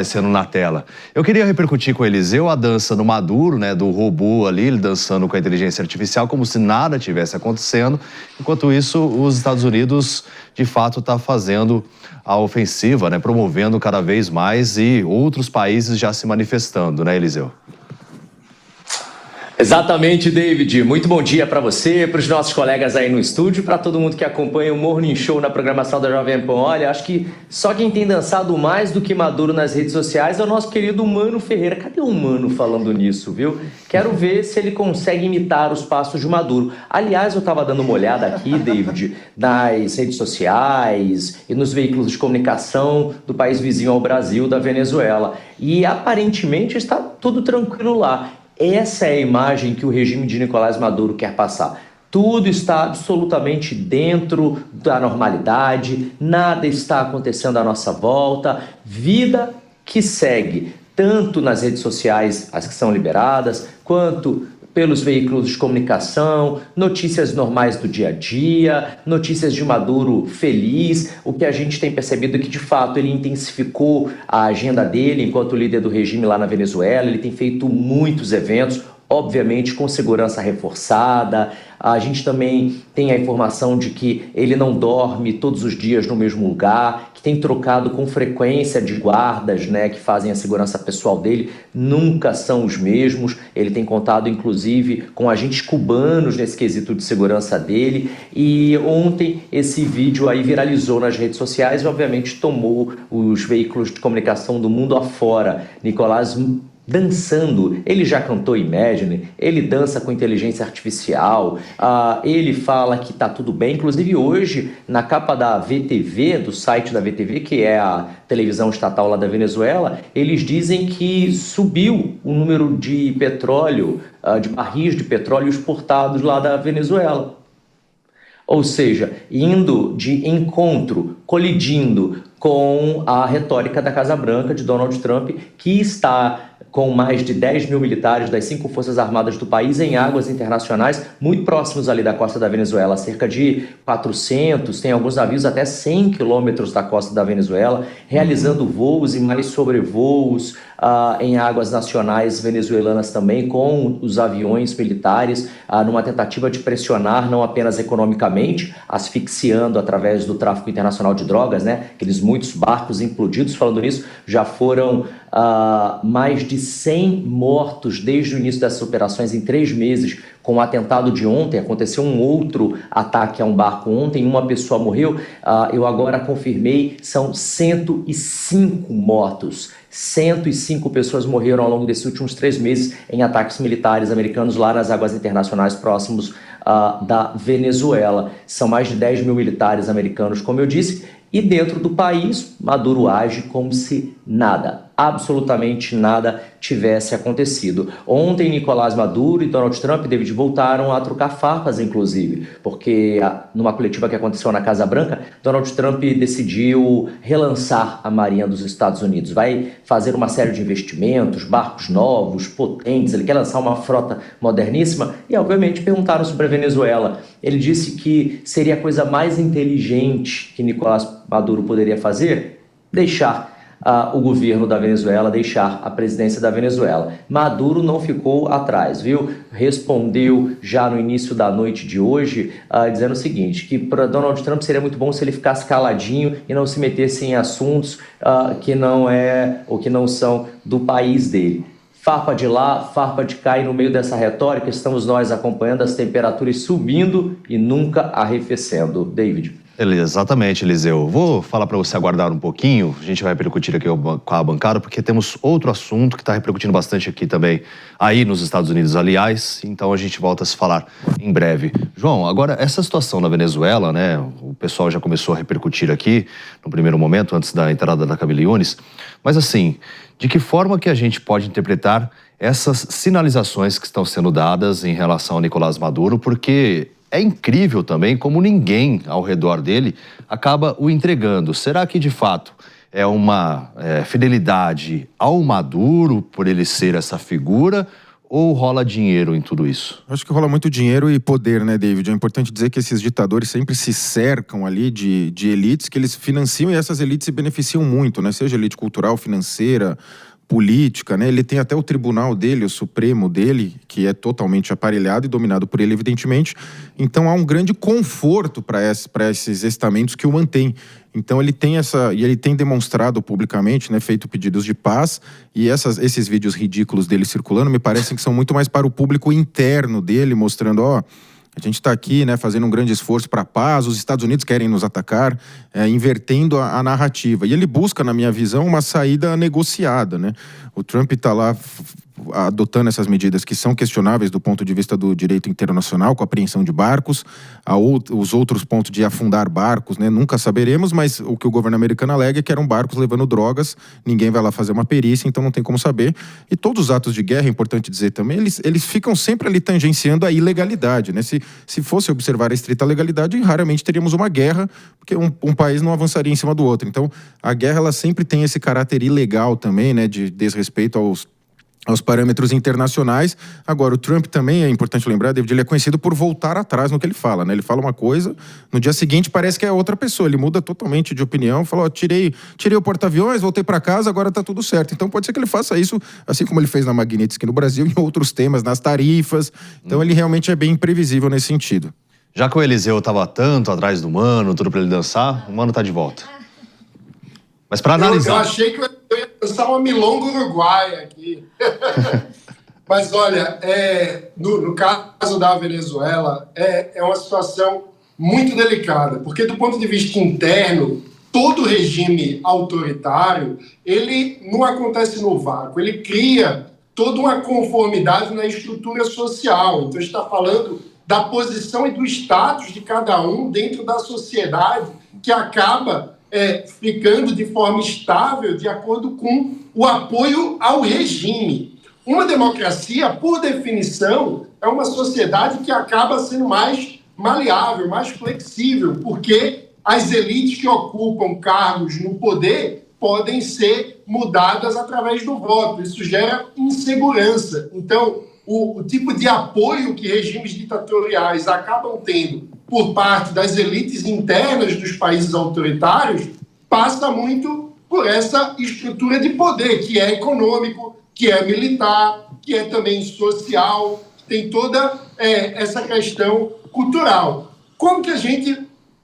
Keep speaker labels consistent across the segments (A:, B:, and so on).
A: aparecendo na tela. Eu queria repercutir com o Eliseu a dança no Maduro, né, do robô ali, ele dançando com a inteligência artificial, como se nada tivesse acontecendo. Enquanto isso, os Estados Unidos, de fato, está fazendo a ofensiva, né, promovendo cada vez mais e outros países já se manifestando, né, Eliseu?
B: Exatamente, David. Muito bom dia para você, para os nossos colegas aí no estúdio, para todo mundo que acompanha o Morning Show na programação da Jovem Pan. Olha, acho que só quem tem dançado mais do que Maduro nas redes sociais é o nosso querido Mano Ferreira. Cadê o Mano falando nisso, viu? Quero ver se ele consegue imitar os passos de Maduro. Aliás, eu estava dando uma olhada aqui, David, nas redes sociais e nos veículos de comunicação do país vizinho ao Brasil, da Venezuela. E aparentemente está tudo tranquilo lá. Essa é a imagem que o regime de Nicolás Maduro quer passar. Tudo está absolutamente dentro da normalidade, nada está acontecendo à nossa volta, vida que segue, tanto nas redes sociais, as que são liberadas, quanto pelos veículos de comunicação, notícias normais do dia a dia, notícias de Maduro feliz. O que a gente tem percebido é que, de fato, ele intensificou a agenda dele enquanto líder do regime lá na Venezuela. Ele tem feito muitos eventos, obviamente com segurança reforçada. A gente também tem a informação de que ele não dorme todos os dias no mesmo lugar, que tem trocado com frequência de guardas, né, que fazem a segurança pessoal dele, nunca são os mesmos. Ele tem contado, inclusive, com agentes cubanos nesse quesito de segurança dele. E ontem esse vídeo aí viralizou nas redes sociais e, obviamente, tomou os veículos de comunicação do mundo afora. Nicolás dançando, ele já cantou Imagine, ele dança com inteligência artificial, ele fala que tá tudo bem. Inclusive hoje, na capa da VTV, do site da VTV, que é a televisão estatal lá da Venezuela, eles dizem que subiu o número de petróleo, de barris de petróleo exportados lá da Venezuela. Ou seja, indo de encontro, colidindo com a retórica da Casa Branca de Donald Trump, que está com mais de 10 mil militares das 5 forças armadas do país em águas internacionais, muito próximos ali da costa da Venezuela, cerca de 400, tem alguns navios até 100 quilômetros da costa da Venezuela, realizando voos e mais sobrevoos em águas nacionais venezuelanas também, com os aviões militares, numa tentativa de pressionar não apenas economicamente, asfixiando através do tráfico internacional de drogas, né? Aqueles muitos barcos implodidos. Falando nisso, já foram mais de 100 mortos desde o início dessas operações em 3 meses. Com o atentado de ontem, aconteceu um outro ataque a um barco ontem, uma pessoa morreu. Eu agora confirmei, são 105 mortos. 105 pessoas morreram ao longo desses últimos 3 meses em ataques militares americanos lá nas águas internacionais próximos da Venezuela. São mais de 10 mil militares americanos, como eu disse, e dentro do país, Maduro age como se nada, absolutamente nada tivesse acontecido. Ontem, Nicolás Maduro e Donald Trump, David, voltaram a trocar farpas, inclusive, porque numa coletiva que aconteceu na Casa Branca, Donald Trump decidiu relançar a Marinha dos Estados Unidos. Vai fazer uma série de investimentos, barcos novos, potentes, ele quer lançar uma frota moderníssima e, obviamente, perguntaram sobre a Venezuela. Ele disse que seria a coisa mais inteligente que Nicolás Maduro poderia fazer, deixar o governo da Venezuela, deixar a presidência da Venezuela. Maduro não ficou atrás, viu? Respondeu já no início da noite de hoje, dizendo o seguinte, que para Donald Trump seria muito bom se ele ficasse caladinho e não se metesse em assuntos que não é ou que não são do país dele. Farpa de lá, farpa de cá, e no meio dessa retórica estamos nós acompanhando as temperaturas subindo e nunca arrefecendo. David.
A: Exatamente, Eliseu. Vou falar para você aguardar um pouquinho, a gente vai repercutir aqui com a bancada, porque temos outro assunto que está repercutindo bastante aqui também, aí nos Estados Unidos, aliás, então a gente volta a se falar em breve. João, agora, essa situação na Venezuela, né, o pessoal já começou a repercutir aqui, no primeiro momento, antes da entrada da Camille Yunes, mas assim, de que forma que a gente pode interpretar essas sinalizações que estão sendo dadas em relação a Nicolás Maduro, porque é incrível também como ninguém ao redor dele acaba o entregando. Será que, de fato, é uma fidelidade ao Maduro por ele ser essa figura? ou rola dinheiro em tudo isso?
C: Acho que rola muito dinheiro e poder, né, David? É importante dizer que esses ditadores sempre se cercam ali de elites que eles financiam, e essas elites se beneficiam muito, né? Seja elite cultural, financeira, política, né? Ele tem até o tribunal dele, o Supremo dele, que é totalmente aparelhado e dominado por ele, evidentemente. Então há um grande conforto para esses estamentos que o mantêm. Então ele tem demonstrado publicamente, né, feito pedidos de paz, e esses vídeos ridículos dele circulando me parecem que são muito mais para o público interno dele, mostrando, a gente está aqui, né, fazendo um grande esforço para a paz, os Estados Unidos querem nos atacar, invertendo a narrativa. E ele busca, na minha visão, uma saída negociada, né? O Trump está lá adotando essas medidas que são questionáveis do ponto de vista do direito internacional, com a apreensão de barcos, os outros pontos de afundar barcos, né? Nunca saberemos, mas o que o governo americano alega é que eram barcos levando drogas, ninguém vai lá fazer uma perícia, então não tem como saber. E todos os atos de guerra, é importante dizer também, eles ficam sempre ali tangenciando a ilegalidade, né? Se fosse observar a estrita legalidade, raramente teríamos uma guerra, porque um país não avançaria em cima do outro. Então, a guerra, ela sempre tem esse caráter ilegal também, né? De desrespeito aos parâmetros internacionais. Agora, o Trump também, é importante lembrar, David, ele é conhecido por voltar atrás no que ele fala, né? Ele fala uma coisa, no dia seguinte parece que é outra pessoa, ele muda totalmente de opinião, fala, tirei o porta-aviões, voltei para casa, agora tá tudo certo. Então pode ser que ele faça isso, assim como ele fez na Magnitsky no Brasil, em outros temas, nas tarifas. Então ele realmente é bem imprevisível nesse sentido.
A: Já que o Eliseu tava tanto atrás do Mano, tudo para ele dançar, o Mano tá de volta. Mas para analisar...
D: Eu achei que eu ia dançar uma milonga uruguaia aqui. Mas olha, no caso da Venezuela, é uma situação muito delicada, porque do ponto de vista interno, todo regime autoritário, ele não acontece no vácuo, ele cria toda uma conformidade na estrutura social. Então, a gente está falando da posição e do status de cada um dentro da sociedade, que acaba ficando de forma estável de acordo com o apoio ao regime. Uma democracia, por definição, é uma sociedade que acaba sendo mais maleável, mais flexível, porque as elites que ocupam cargos no poder podem ser mudadas através do voto. Isso gera insegurança. Então, o tipo de apoio que regimes ditatoriais acabam tendo por parte das elites internas dos países autoritários passa muito por essa estrutura de poder, que é econômico, que é militar, que é também social, que tem toda essa questão cultural. Como que a gente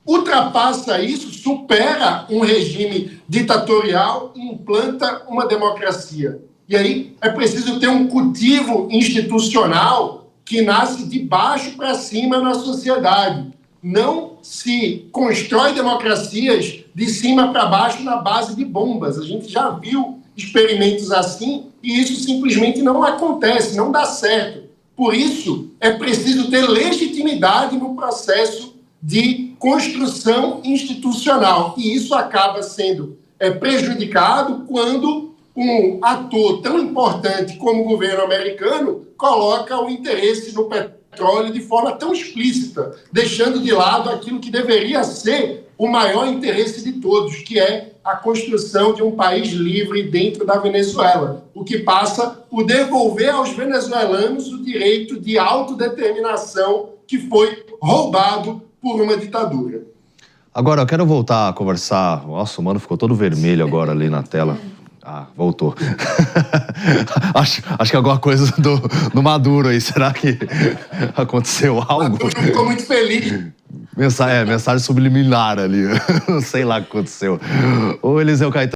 D: ultrapassa isso, supera um regime ditatorial e implanta uma democracia? E aí é preciso ter um cultivo institucional que nasce de baixo para cima na sociedade. Não se constrói democracias de cima para baixo na base de bombas. A gente já viu experimentos assim e isso simplesmente não acontece, não dá certo. Por isso, é preciso ter legitimidade no processo de construção institucional. E isso acaba sendo prejudicado quando um ator tão importante como o governo americano coloca o interesse no petróleo de forma tão explícita, deixando de lado aquilo que deveria ser o maior interesse de todos, que é a construção de um país livre dentro da Venezuela, o que passa por devolver aos venezuelanos o direito de autodeterminação que foi roubado por uma ditadura.
A: Agora, eu quero voltar a conversar... Nossa, o Mano ficou todo vermelho agora ali na tela. Ah, voltou. acho que alguma coisa do Maduro aí. Será que aconteceu algo?
D: Maduro ficou muito feliz.
A: Mensagem subliminar ali. Não sei lá o que aconteceu. Ô, Eliseu Caetano.